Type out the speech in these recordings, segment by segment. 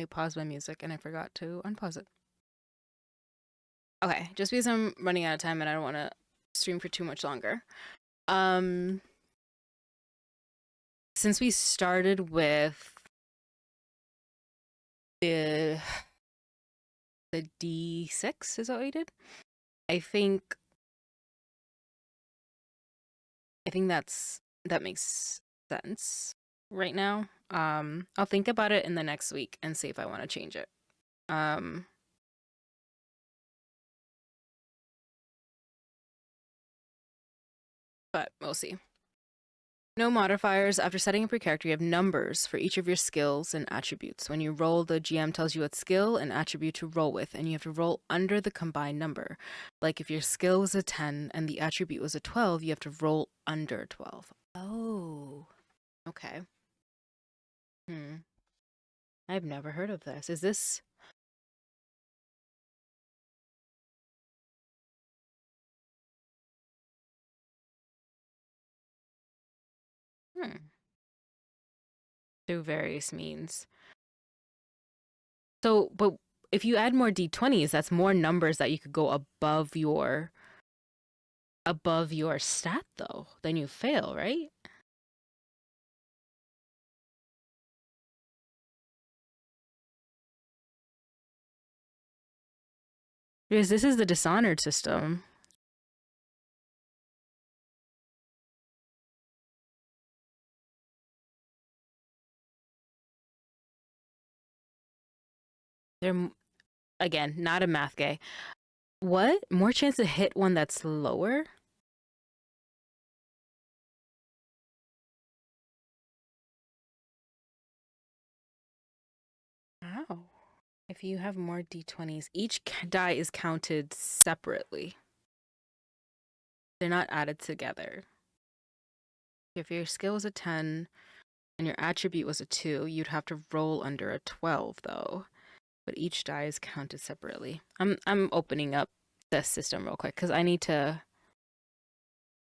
I paused my music and I forgot to unpause it. Okay, just because I'm running out of time and I don't want to stream for too much longer. Since we started with the D6, is that what we did? I think that makes sense right now. I'll think about it in the next week and see if I want to change it. But we'll see. No modifiers. After setting up your character, you have numbers for each of your skills and attributes. When you roll, the GM tells you what skill and attribute to roll with, and you have to roll under the combined number. Like if your skill was a 10 and the attribute was a 12, you have to roll under 12. Oh, okay. I've never heard of this. Is this... Through various means. So, but if you add more d20s, that's more numbers that you could go above your stat though. Then you fail, right? Because this is the Dishonored system. They're, again, not a math guy. What? More chance to hit one that's lower? Wow. If you have more d20s, each die is counted separately. They're not added together. If your skill was a 10 and your attribute was a 2, you'd have to roll under a 12 though. But each die is counted separately. I'm opening up this system real quick because I need to...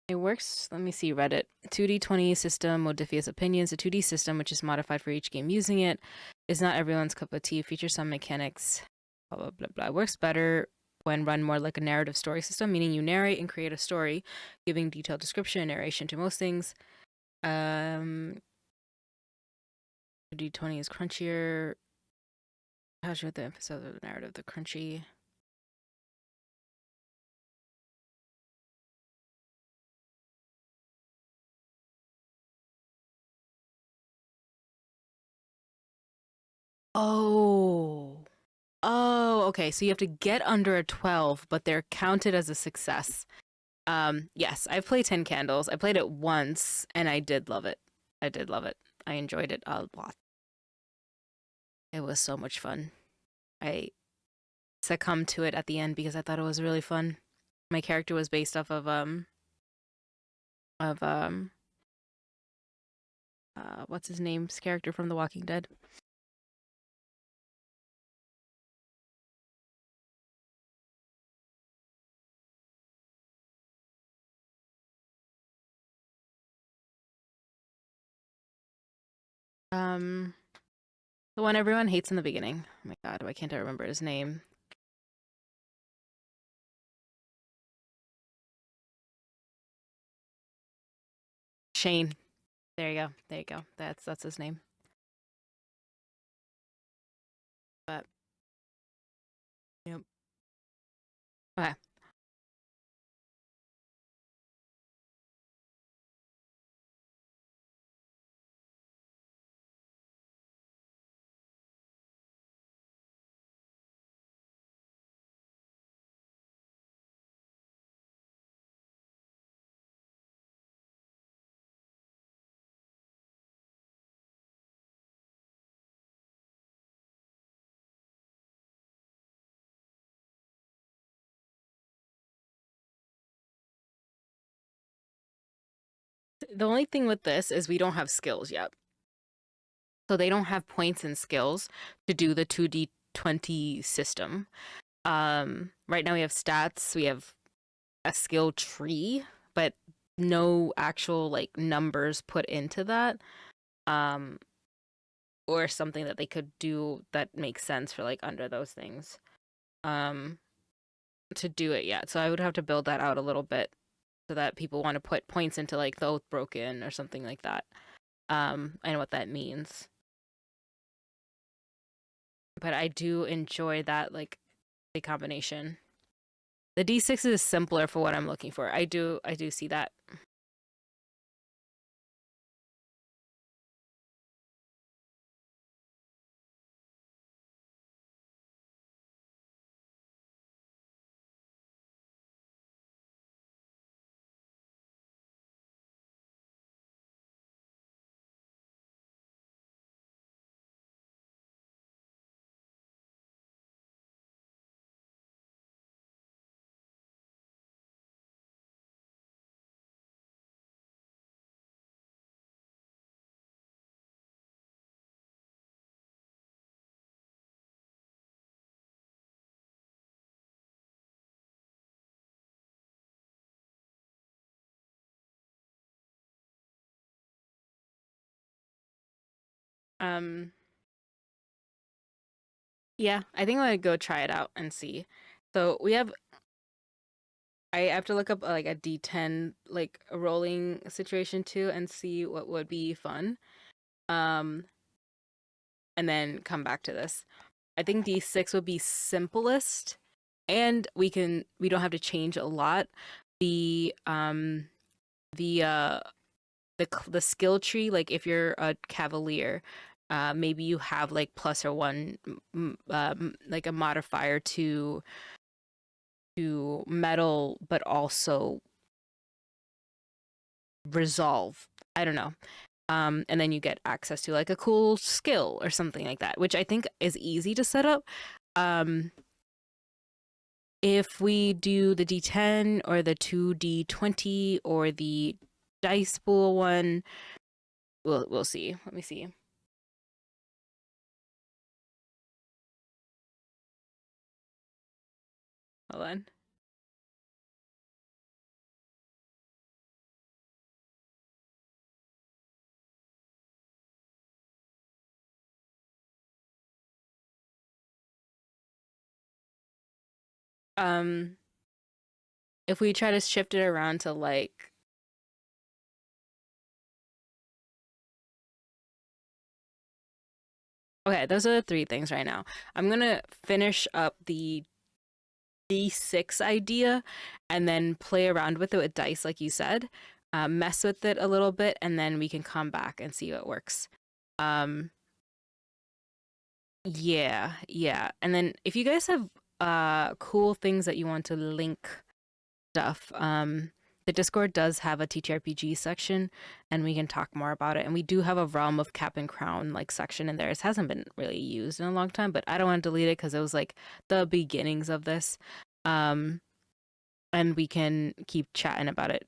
It works, let me see, Reddit. 2d20 system, modifious opinions. A 2d system, which is modified for each game using it, is not everyone's cup of tea. Features some mechanics, blah, blah, blah, blah. It works better when run more like a narrative story system, meaning you narrate and create a story, giving detailed description and narration to most things. 2d20 is crunchier. How's with the emphasis of the narrative, the crunchy... Oh, okay. So you have to get under a 12, but they're counted as a success. Yes, I've played 10 Candles. I played it once, and I did love it. I did love it. I enjoyed it a lot. It was so much fun. I succumbed to it at the end because I thought it was really fun. My character was based off of what's his name's character from The Walking Dead? The one everyone hates in the beginning. Oh my god, why can't I remember his name? Shane. There you go. There you go. That's his name. But yep. Okay. The only thing with this is we don't have skills yet. So they don't have points and skills to do the 2d20 system. Right now we have stats, we have a skill tree, but no actual like numbers put into that. or something that they could do that makes sense for like under those things um to do it yet. So I would have to build that out a little bit so that people want to put points into like the oath broken or something like that. And what that means. But I do enjoy that like the combination. The D6 is simpler for what I'm looking for. I do see that. Um yeah, I think I'm gonna go try it out and see. So I have to look up like a D10 like a rolling situation too and see what would be fun. Um and then come back to this. I think D6 would be simplest and we don't have to change a lot. The the uh the skill tree, like if you're a cavalier, maybe you have like plus or one like a modifier to metal but also resolve. I don't know. And then you get access to like a cool skill or something like that, which I think is easy to set up. Um, if we do the D10 or the 2D20 or the dice pool one, we'll see. Let me see. Hold on. Um, if we try to shift it around to like okay, those are the three things right now. I'm gonna finish up the D6 idea and then play around with it with dice, like you said. Mess with it a little bit, and then we can come back and see what works. Um, yeah, yeah. And then if you guys have cool things that you want to link stuff, the Discord does have a TTRPG section, and we can talk more about it. And we do have a Realm of Cap and Crown like section in there. It hasn't been really used in a long time, but I don't want to delete it because it was like the beginnings of this. Um, and we can keep chatting about it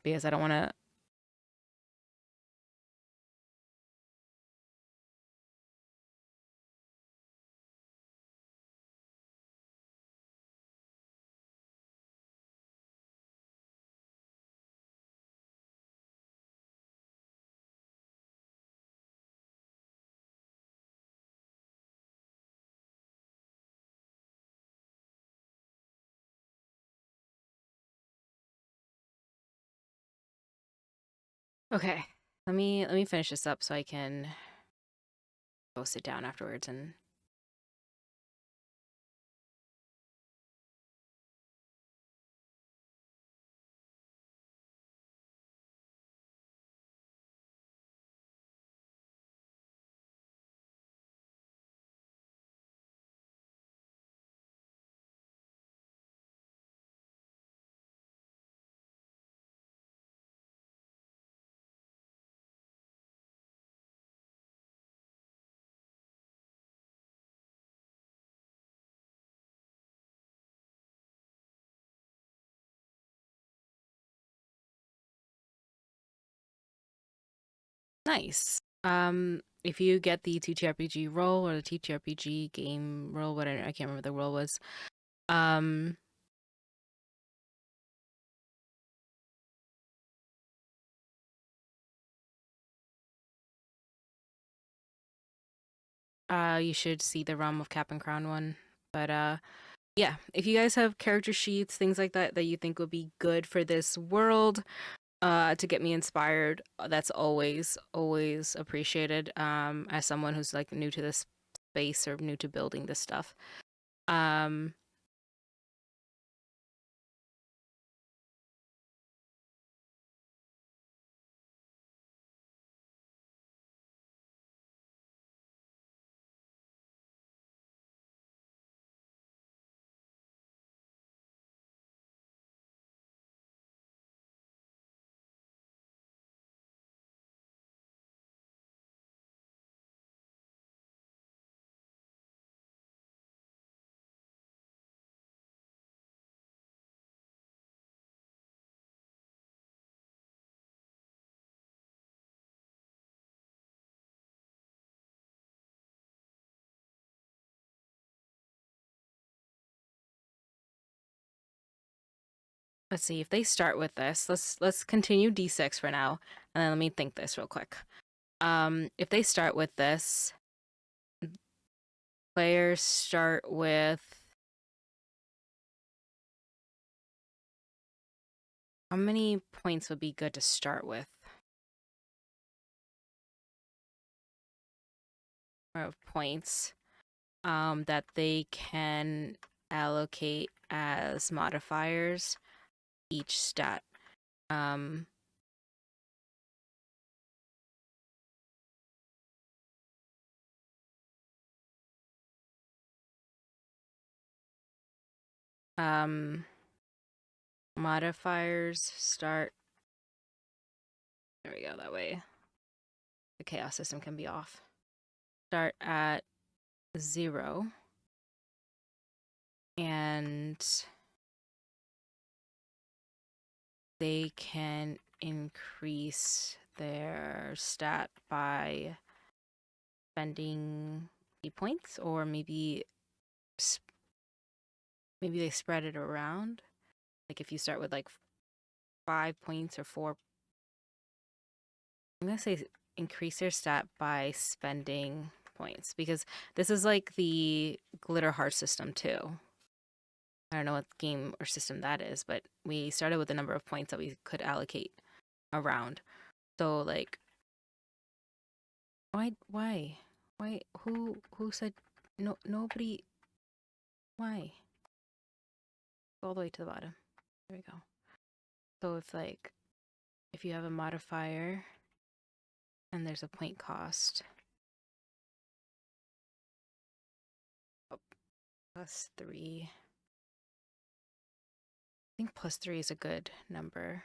because I don't want to. Okay, let me finish this up so I can go sit down afterwards and. Nice. If you get the TTRPG role or the TTRPG game role, whatever I can't remember the role was. Um, you should see the Realm of Cap and Crown one. But yeah, if you guys have character sheets, things like that that you think would be good for this world, to get me inspired, that's always appreciated. As someone who's like new to this space or new to building this stuff. Um, let's see if they start with this. Let's continue D6 for now, and then let me think this real quick. If they start with this, players start with how many points would be good to start with? Of points that they can allocate as modifiers each stat. Um, um, Modifiers start. There we go. That way, the chaos system can be off. Start at 0, and they can increase their stat by spending key points, or maybe they spread it around. Like if you start with like 5 points or 4, I'm gonna say increase their stat by spending points, because this is like the glitter heart system too. I don't know what game or system that is, but we started with the number of points that we could allocate around. So like, why, who said no? Nobody. Why? Go all the way to the bottom. There we go. So if you have a modifier and there's a point cost, oh, +3. I think +3 is a good number.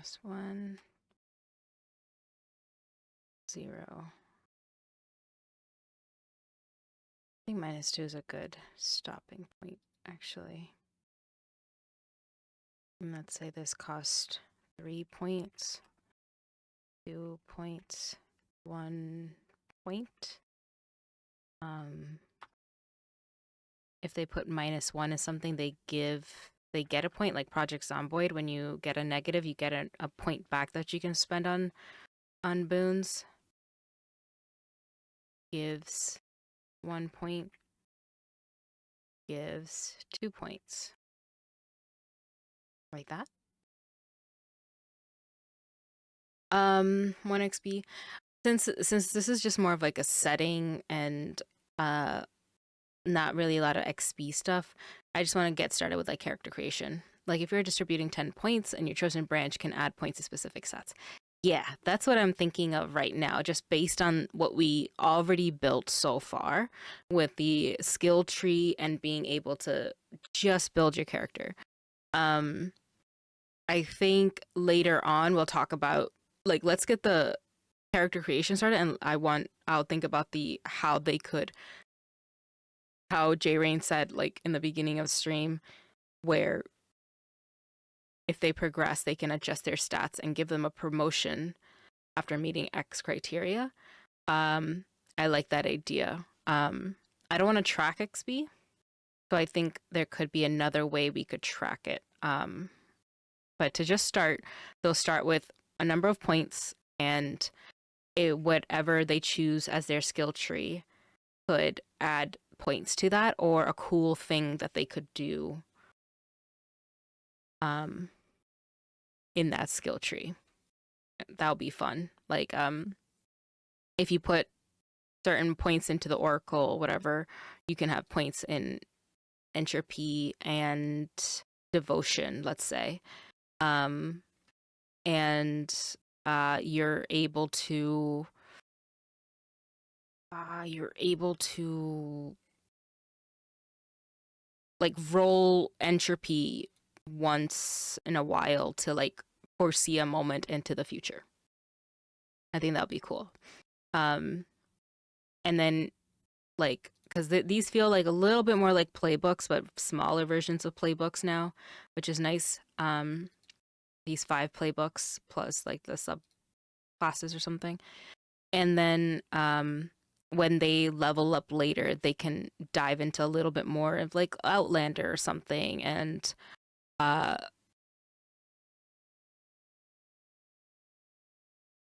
+1, 0. I think -2 is a good stopping point, actually. And let's say this cost 3 points, 2 points, 1 point. If they put -1 as something, they get a point, like Project Zomboid. When you get a negative, you get a point back that you can spend on boons. Gives 1 point, gives 2 points. Like that. 1 XP. Since this is just more of like a setting and not really a lot of XP stuff, I just want to get started with like character creation. Like if you're distributing 10 points and your chosen branch can add points to specific sets. Yeah, that's what I'm thinking of right now, just based on what we already built so far with the skill tree and being able to just build your character. I think later on we'll talk about, like, let's get the character creation started, and I'll think about how J Rain said, like, in the beginning of stream, where if they progress, they can adjust their stats and give them a promotion after meeting X criteria. I like that idea. I don't want to track XP, so I think there could be another way we could track it. But to just start, they'll start with a number of points, and whatever they choose as their skill tree could add points to that, or a cool thing that they could do in that skill tree. That'll be fun. Like if you put certain points into the oracle, whatever, you can have points in entropy and devotion, let's say. And you're able to like roll entropy once in a while to like foresee a moment into the future. I think that would be cool. And then like, because these feel like a little bit more like playbooks, but smaller versions of playbooks now, which is nice. These 5 playbooks plus like the sub classes or something. And then when they level up later, they can dive into a little bit more of like Outlander or something. And I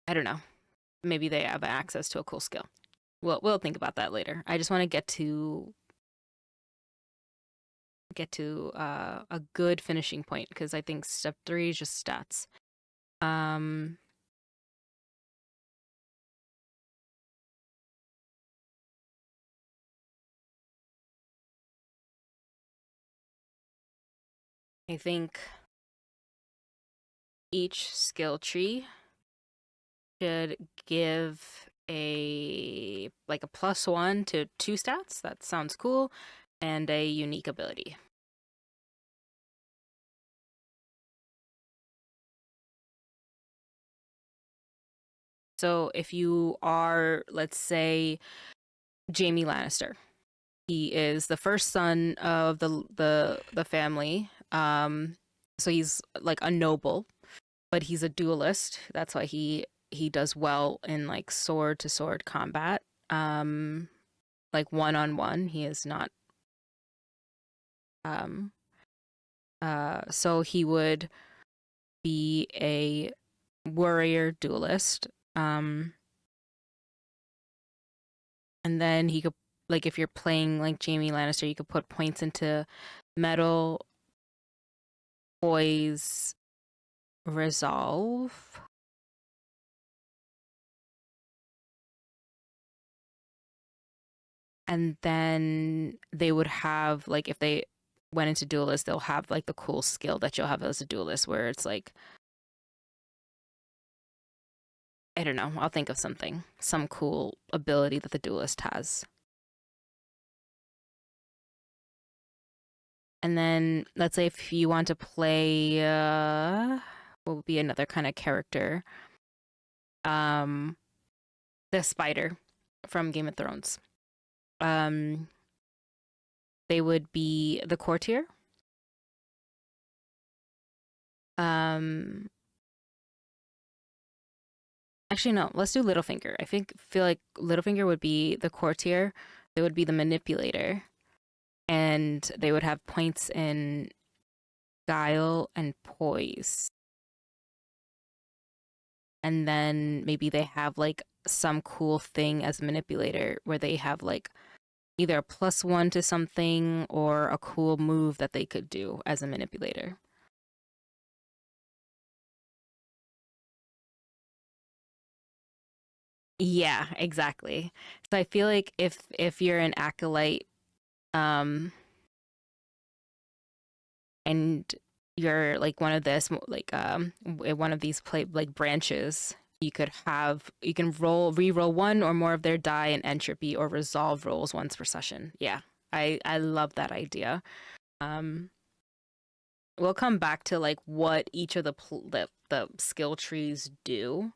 don't know, maybe they have access to a cool skill. We'll think about that later. I just want to get to a good finishing point, because I think step 3 is just stats. I think each skill tree should give a +1 to 2 stats. That sounds cool. And a unique ability. So if you are, let's say, Jaime Lannister, he is the first son of the family. So he's like a noble, but he's a duelist. That's why he does well in like sword to sword combat. Like one-on-one, he is not. So he would be a warrior duelist. And then he could, like, if you're playing like Jaime Lannister, you could put points into metal, poise, resolve. And then they would have, like, if they went into duelist, they'll have like the cool skill that you'll have as a duelist, where it's like, I don't know, I'll think of something, some cool ability that the duelist has. And then let's say if you want to play what would be another kind of character, the spider from Game of Thrones. They would be the courtier. Actually, no, let's do Littlefinger. Feel like Littlefinger would be the courtier. They would be the manipulator, and they would have points in guile and poise. And then maybe they have like some cool thing as a manipulator where they have like either a +1 to something or a cool move that they could do as a manipulator. Yeah, exactly. So I feel like if you're an acolyte, and you're like one of this like one of these play like branches, you can re-roll 1 or more of their die in entropy or resolve rolls once per session. Yeah, I love that idea. We'll come back to like what each of the skill trees do.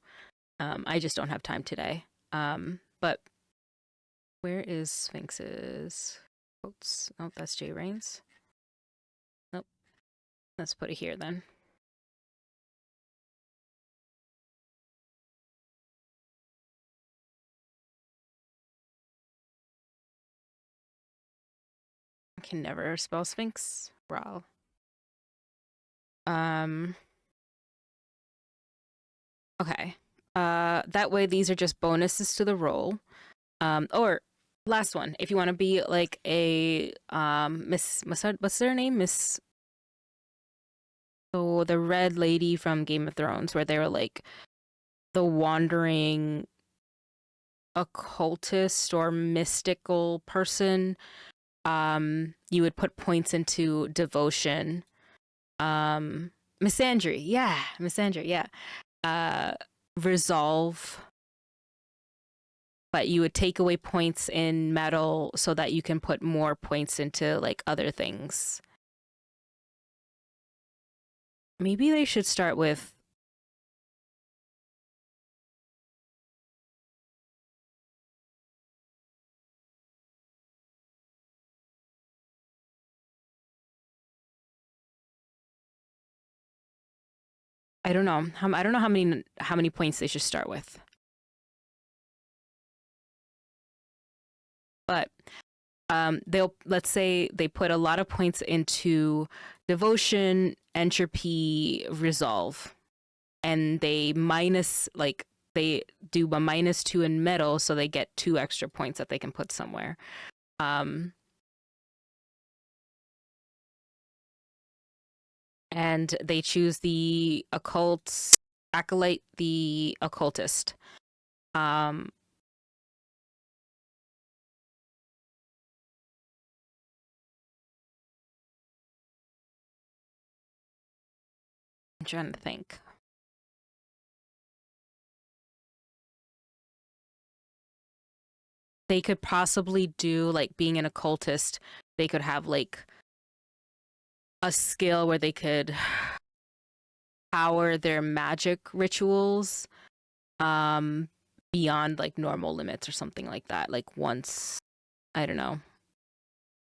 I just don't have time today. But where is Sphinx's quotes? Oh, that's Jay Rains. Nope. Let's put it here then. I can never spell Sphinx. Ral. Okay. That way these are just bonuses to the roll. Or last one, if you want to be like a Miss, what's her name? Miss. So the red lady from Game of Thrones, where they were like the wandering occultist or mystical person. You would put points into devotion. Misandry, yeah, Misandry, yeah. Resolve, but you would take away points in metal so that you can put more points into like other things. Maybe they should start with I don't know. I don't know how many points they should start with. But they'll, let's say they put a lot of points into devotion, entropy, resolve, and they minus, like they do a -2 in metal, so they get 2 extra points that they can put somewhere. And they choose the occult acolyte, the occultist. I'm trying to think. They could possibly do like being an occultist. They could have like a skill where they could power their magic rituals beyond like normal limits or something like that. Like once, I don't know,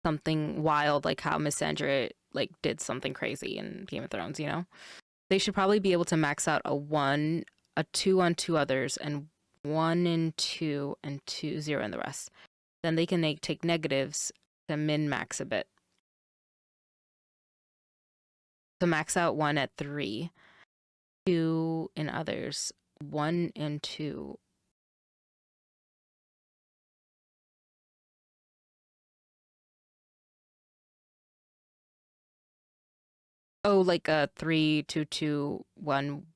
something wild like how Missandra like did something crazy in Game of Thrones, you know? They should probably be able to max out a 1, a 2 on 2 others, and 1 and 2 and 2, 0 in the rest. Then they can take negatives to min-max a bit. So max out 1 at 3, 2 in others, 1 and 2. Oh, like a 3, 2, 2, 1,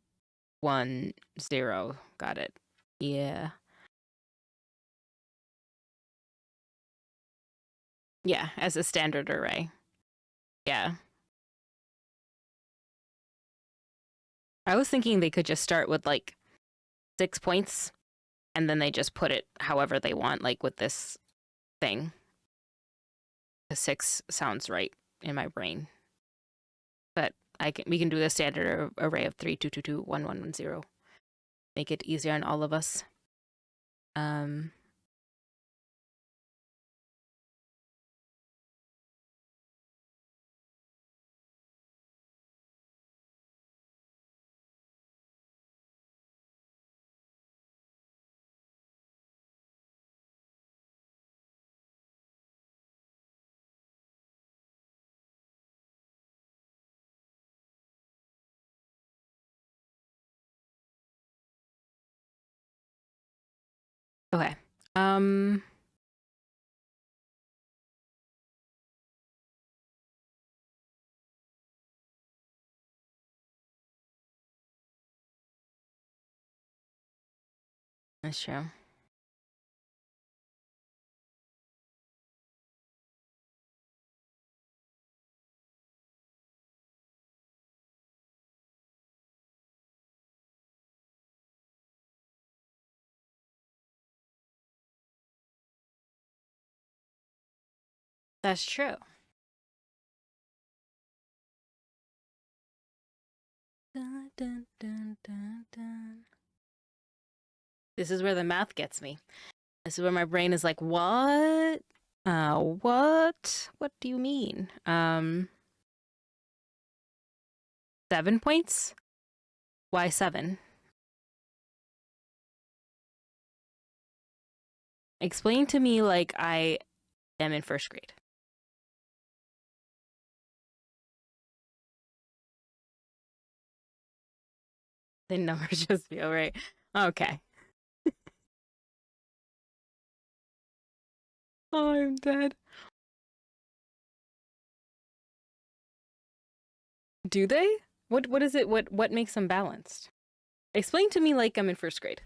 1, 0. Got it. Yeah. Yeah, as a standard array. Yeah. I was thinking they could just start with like 6 points and then they just put it however they want, like with this thing. The 6 sounds right in my brain. But we can do the standard array of 3, 2, 2, 2, 1, 1, 1, 0. Make it easier on all of us. Okay. That's true. That's true. Dun, dun, dun, dun, dun. This is where the math gets me. This is where my brain is like, what? What? What do you mean? 7 points? Why 7? Explain to me like I am in first grade. The numbers just feel right. Okay. Oh, I'm dead. Do they? What is it? What makes them balanced? Explain to me like I'm in first grade.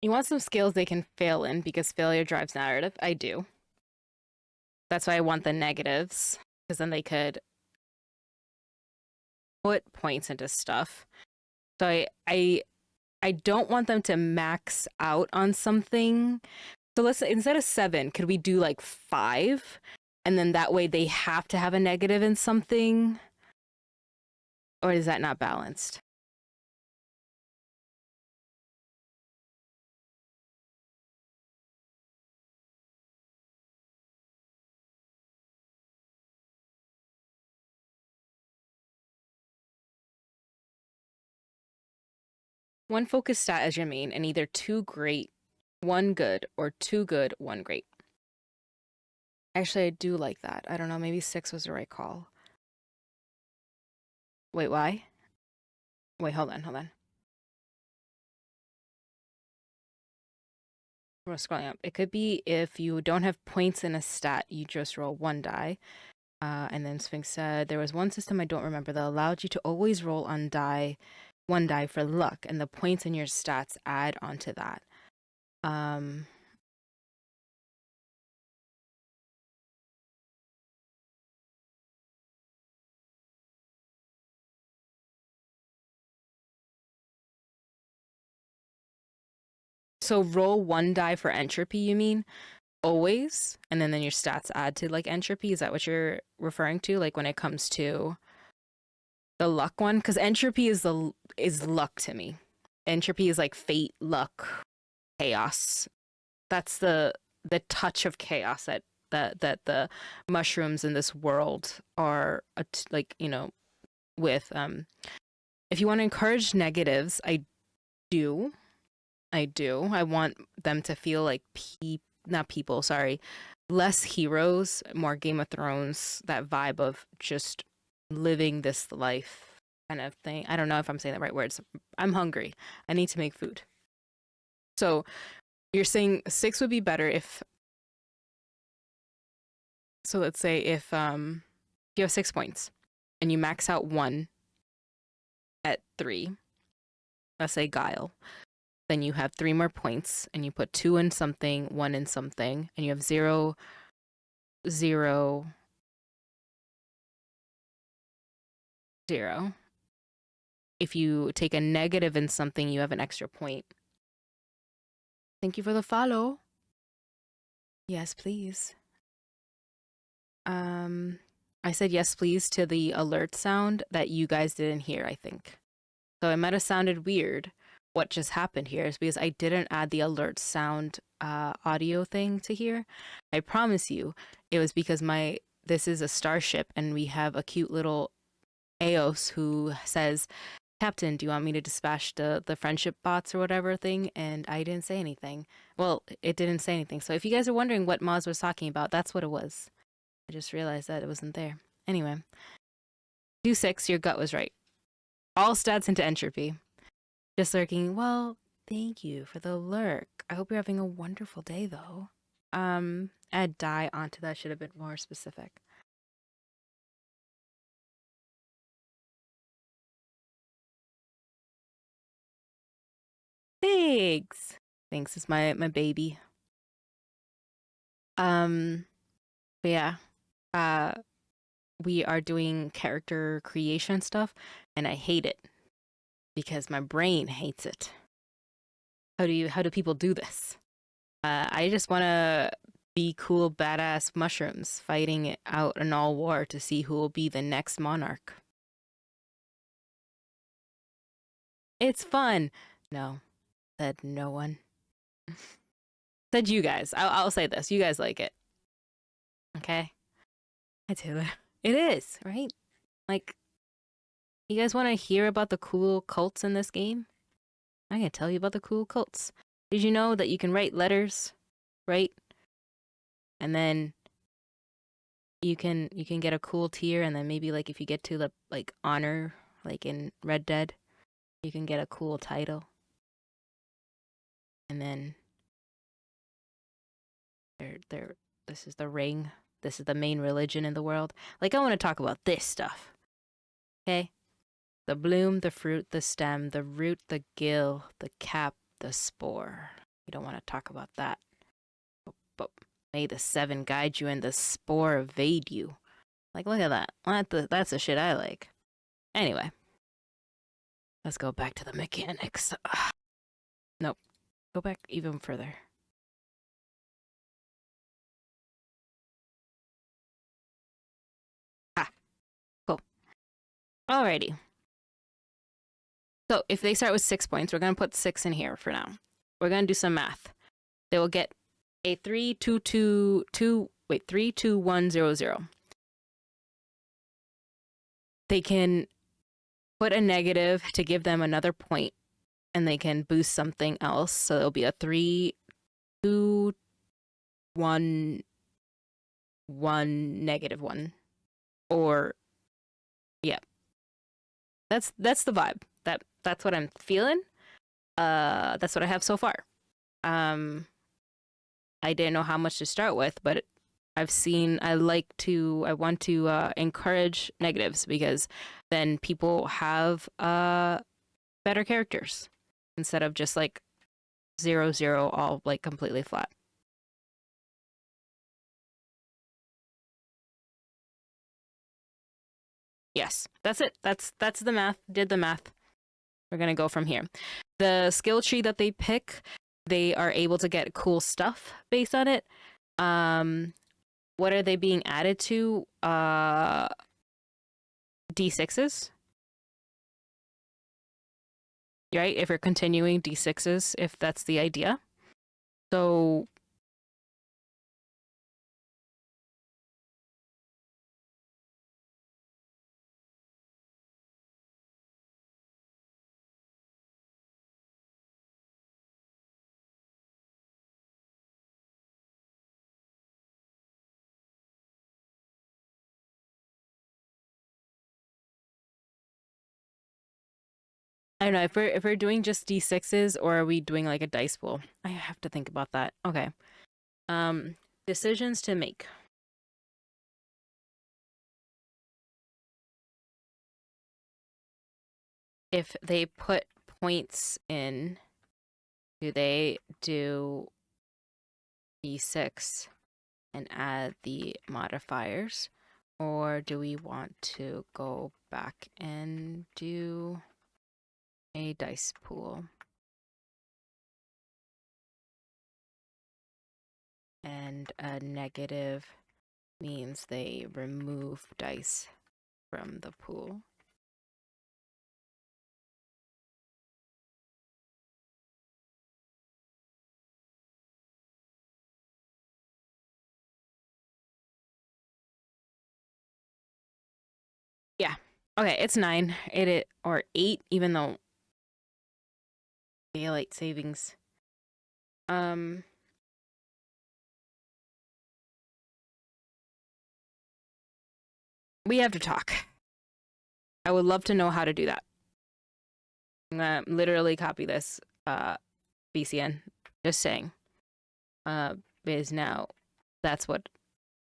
You want some skills they can fail in because failure drives narrative. I do. That's why I want the negatives because then they could put points into stuff. So I don't want them to max out on something. So let's say instead of 7, could we do like 5? And then that way they have to have a negative in something? Or is that not balanced? One focus stat as your main, and either 2 great, 1 good, or 2 good, 1 great. Actually, I do like that. I don't know, maybe 6 was the right call. Wait, why? Wait, hold on. We're scrolling up. It could be if you don't have points in a stat, you just roll 1 die. And then Sphinx said, there was one system I don't remember that allowed you to always roll on 1 die for luck, and the points in your stats add onto that. So roll 1 die for entropy, you mean? Always? And then your stats add to like entropy? Is that what you're referring to? Like when it comes to the luck one? Because entropy is luck to me. Entropy is like fate, luck, chaos. That's the touch of chaos that the mushrooms in this world are like, with if you want to encourage negatives, I do. I want them to feel like not people, sorry, less heroes, more Game of Thrones, that vibe of just living this life kind of thing. I don't know if I'm saying the right words. I'm hungry. I need to make food. So you're saying 6 would be better if, so let's say if you have 6 points and you max out 1 at 3, let's say guile, then you have 3 more points and you put 2 in something, 1 in something, and you have 0, 0, 0. If you take a negative in something, you have an extra point. Thank you for the follow. Yes, please. I said yes, please to the alert sound that you guys didn't hear, I think. So it might have sounded weird. What just happened here is because I didn't add the alert sound audio thing to here. I promise you, it was because this is a starship and we have a cute little Aves who says, Captain, do you want me to dispatch the friendship bots or whatever thing? And I didn't say anything. Well, it didn't say anything. So if you guys are wondering what Moz was talking about, that's what it was. I just realized that it wasn't there. Anyway, do 6, your gut was right. All stats into entropy. Just lurking. Well, thank you for the lurk. I hope you're having a wonderful day, though. Add die onto that. Should have been more specific. Thanks. Thanks. It's my baby. But yeah. We are doing character creation stuff, and I hate it because my brain hates it. How do people do this? I just want to be cool, badass mushrooms fighting it out in all war to see who will be the next monarch. It's fun. No, said no one. Said you guys. I'll say this. You guys like it. Okay? I do. It is, right? Like, you guys want to hear about the cool cults in this game? I can tell you about the cool cults. Did you know that you can write letters, right? And then you can get a cool tier, and then maybe like if you get to the like honor, like in Red Dead, you can get a cool title. And then this is the ring. This is the main religion in the world. Like, I want to talk about this stuff. Okay? The bloom, the fruit, the stem, the root, the gill, the cap, the spore. We don't want to talk about that. But may the seven guide you and the spore evade you. Like, look at that. That's the shit I like. Anyway. Let's go back to the mechanics. Nope. Go back even further. Cool. Alrighty. So if they start with 6 points, we're going to put 6 in here for now. We're going to do some math. They will get a 3, 2, 2, 2, wait, 3, 2, 1, 0, 0. They can put a negative to give them another point, and they can boost something else. So it'll be a 3, 2, 1, 1, negative 1. Or, yeah. That's the vibe. That's what I'm feeling. That's what I have so far. I didn't know how much to start with, but I want to encourage negatives, because then people have better characters instead of just like 0, 0, all like completely flat. Yes, that's it. That's the math. Did the math. We're gonna go from here. The skill tree that they pick, they are able to get cool stuff based on it. What are they being added to? D6s. Right? If you're continuing D6s, if that's the idea. So I don't know if we're doing just D6s, or are we doing like a dice pool? I have to think about that. Okay. Decisions to make. If they put points in, do they do D6 and add the modifiers? Or do we want to go back and do a dice pool? And a negative means they remove dice from the pool. Yeah. Okay, it's 9. Or 8, even though daylight savings. We have to talk. I would love to know how to do that. I'm gonna literally copy this, BCN. Just saying. Because now that's what.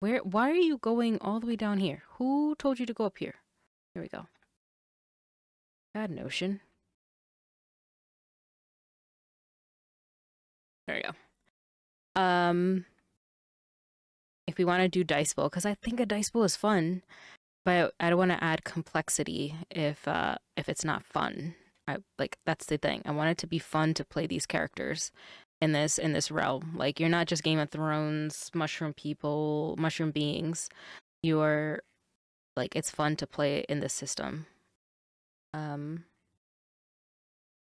Why are you going all the way down here? Who told you to go up here? Here we go. Bad notion. There we go. If we want to do dice bowl, because I think a dice bowl is fun, but I don't want to add complexity if it's not fun. That's the thing. I want it to be fun to play these characters. in this realm. Like you're not just Game of Thrones mushroom people, mushroom beings. You're like it's fun to play in this system. Um,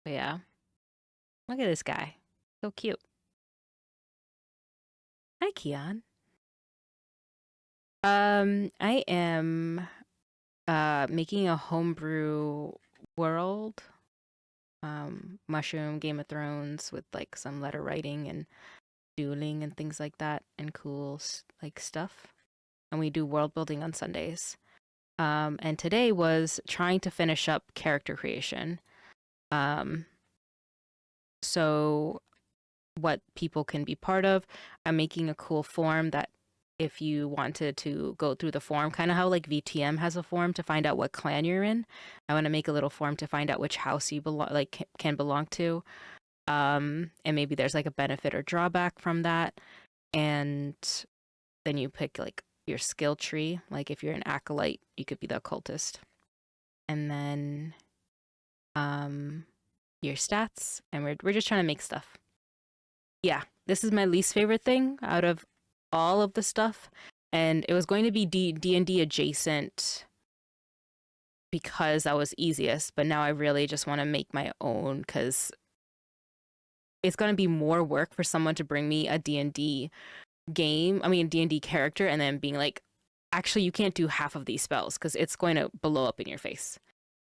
but yeah, look at this guy, so cute. Hi, Kian. I am making a homebrew world, mushroom Game of Thrones with like some letter writing and dueling and things like that and cool like stuff. And we do world building on Sundays. And today was trying to finish up character creation. Um, so what people can be part of. I'm making a cool form that if you wanted to go through the form, kind of how like VTM has a form to find out what clan you're in. I want to make a little form to find out which house you belong like can belong to. And maybe there's like a benefit or drawback from that. And then you pick like your skill tree. Like if you're an acolyte, you could be the occultist. And then your stats, and we're just trying to make stuff. Yeah, this is my least favorite thing out of all of the stuff, and it was going to be D&D adjacent because that was easiest, but now I really just want to make my own because it's going to be more work for someone to bring me a D&D game, I mean D&D character, and then being like, actually you can't do half of these spells because it's going to blow up in your face.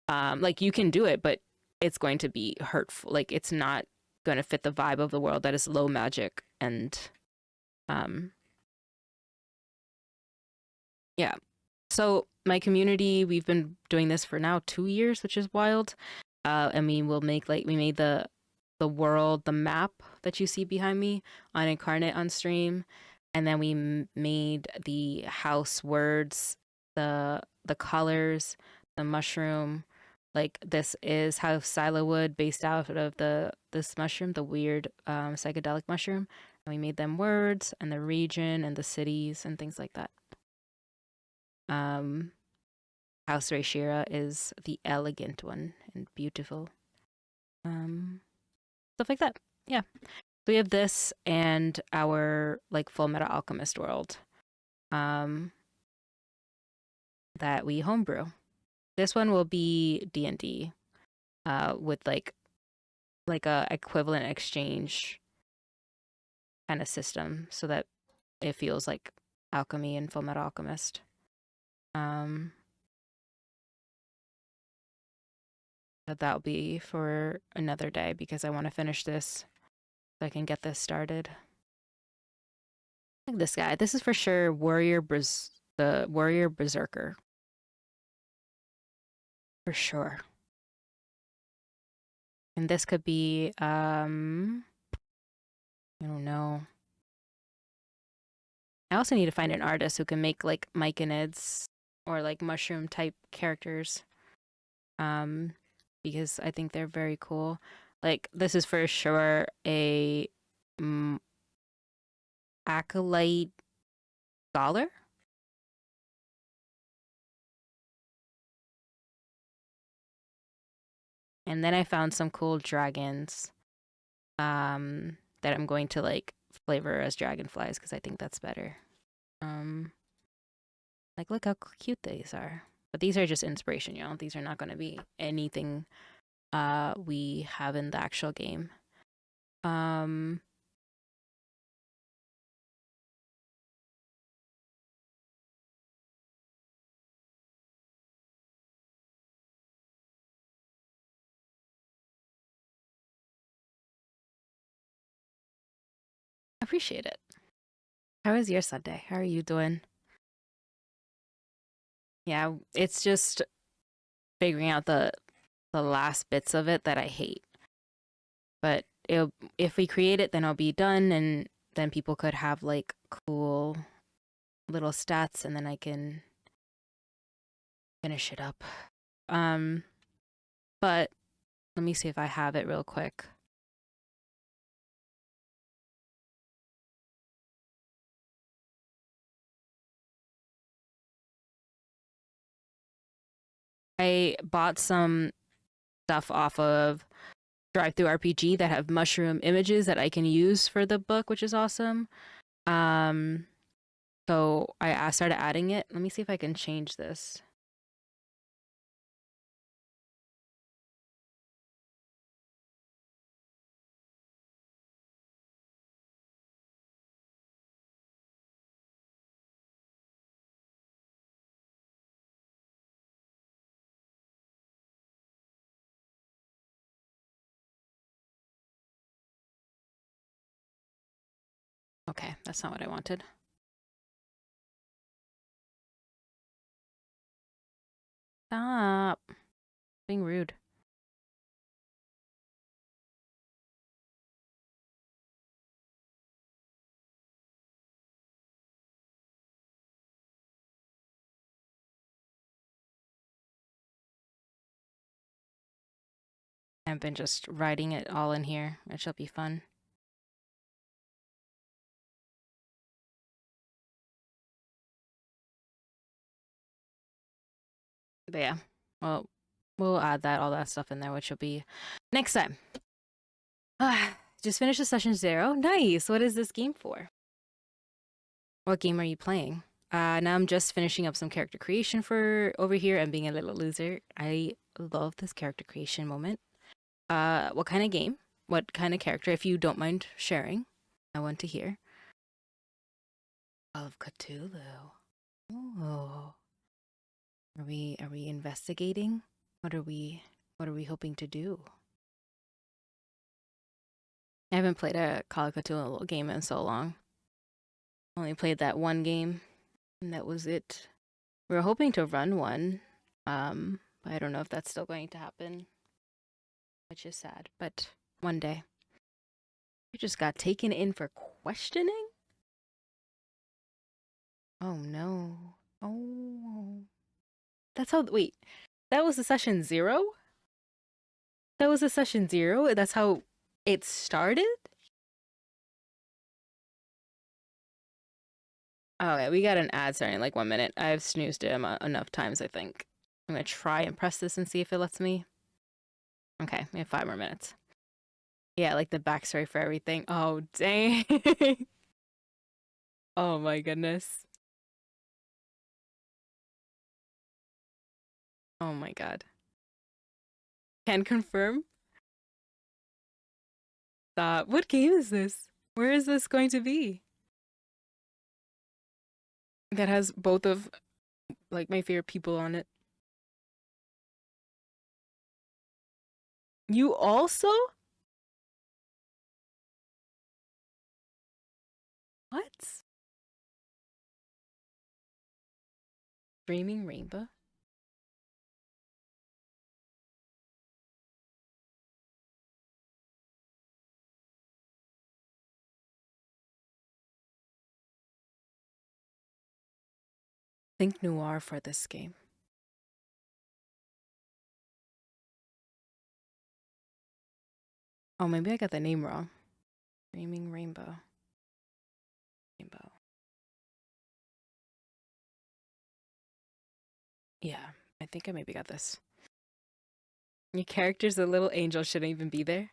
Like you can do it, but it's going to be hurtful. Like it's not going to fit the vibe of the world that is low magic and um yeah. So my community, we've been doing this for now 2 years, which is wild. And we made the world, the map that you see behind me on Incarnate on stream, and then we made the house words, the colors, the mushroom. Like this is House Silowood based out of this mushroom, the weird psychedelic mushroom. And we made them words and the region and the cities and things like that. Um, House Rashira is the elegant one and beautiful. Stuff like that. Yeah. So we have this and our like Full Metal Alchemist world. Um, that we homebrew. This one will be D&D, with like a equivalent exchange kind of system, so that it feels like alchemy and Full Metal Alchemist. Um, but that'll be for another day because I want to finish this so I can get this started. Like this guy. This is for sure the Warrior Berserker. For sure. And this could be I don't know. I also need to find an artist who can make like myconids or like mushroom type characters. Um because I think they're very cool. Like this is for sure a mm, acolyte scholar. And then I found some cool dragons that I'm going to like flavor as dragonflies because I think that's better. Um like look how cute these are. But these are just inspiration, y'all. These are not going to be anything we have in the actual game. Um Appreciate it. How was your Sunday? How are you doing? Yeah, it's just figuring out the last bits of it that I hate. But if we create it, then it'll be done, and then people could have like cool little stats, and then I can finish it up. Um, but let me see if I have it real quick. I bought some stuff off of drive-through RPG that have mushroom images that I can use for the book, which is awesome. So I started adding it. Let me see if I can change this. Okay, that's not what I wanted. Stop being rude. I've been just writing it all in here. It shall be fun. But yeah, well, we'll add all that stuff in there, which will be next time. Just finished the session 0. Nice. What is this game for? What game are you playing? Now I'm just finishing up some character creation for over here and being a little loser. I love this character creation moment. What kind of game? What kind of character? If you don't mind sharing, I want to hear. Of Cthulhu. Oh. Are we investigating? What are we hoping to do? I haven't played a Call of Cthulhu game in so long. Only played that one game, and that was it. We were hoping to run one, but I don't know if that's still going to happen, which is sad. But one day. You just got taken in for questioning? Oh no. Oh. That's how. Wait, that was the session 0? That was the session 0? That's how it started? Oh, yeah, we got an ad starting in like 1 minute. I've snoozed it enough times, I think. I'm gonna try and press this and see if it lets me. Okay, we have 5 more minutes. Yeah, like the backstory for everything. Oh, dang. Oh my goodness. Oh my god. Can confirm? Stop. What game is this? Where is this going to be? That has both of like my favorite people on it. You also? What? Dreaming Rainbow? Think noir for this game. Oh, maybe I got the name wrong. Dreaming Rainbow. Rainbow. Yeah, I think I maybe got this. Your character's a little angel shouldn't even be there.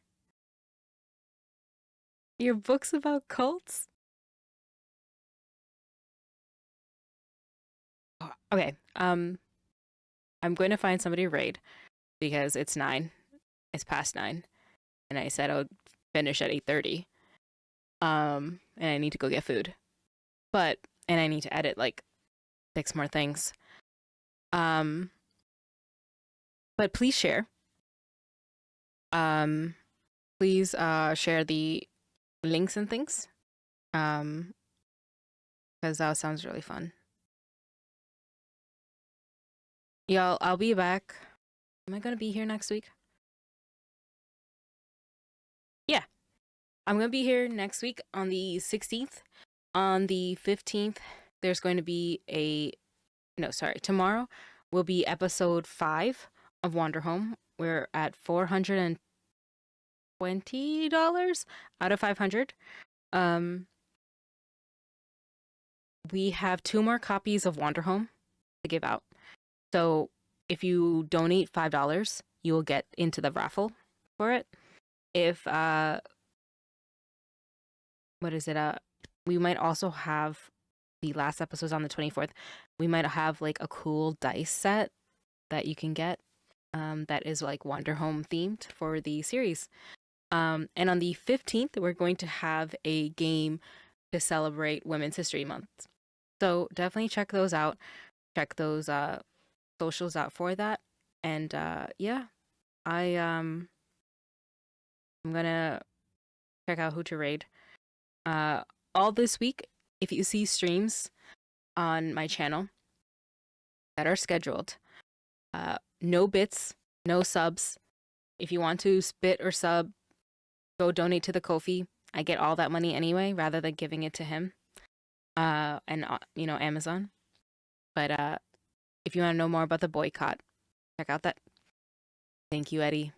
Your book's about cults? Oh, okay. I'm going to find somebody to raid because it's 9. It's past 9. And I said I would finish at 8:30. And I need to go get food. And I need to edit like 6 more things. But please share. Please share the links and things. Because that sounds really fun. Y'all, I'll be back. Am I gonna be here next week? Yeah. I'm gonna be here next week on the 16th. On the 15th, there's going to be tomorrow will be episode 5 of Wander Home. We're at $420 out of 500. We have 2 more copies of Wander Home to give out. So if you donate $5, you will get into the raffle for it. if what is it? We might also have the last episodes on the 24th. We might have like a cool dice set that you can get that is like Wonder Home themed for the series. And on the 15th, we're going to have a game to celebrate Women's History Month. So definitely check those out. Check those socials out for that. And yeah, I'm gonna check out who to raid. All this week, if you see streams on my channel that are scheduled, no bits, no subs. If you want to spit or sub, go donate to the Ko-fi. I get all that money anyway, rather than giving it to him. And Amazon. But if you want to know more about the boycott, check out that. Thank you, Eddie.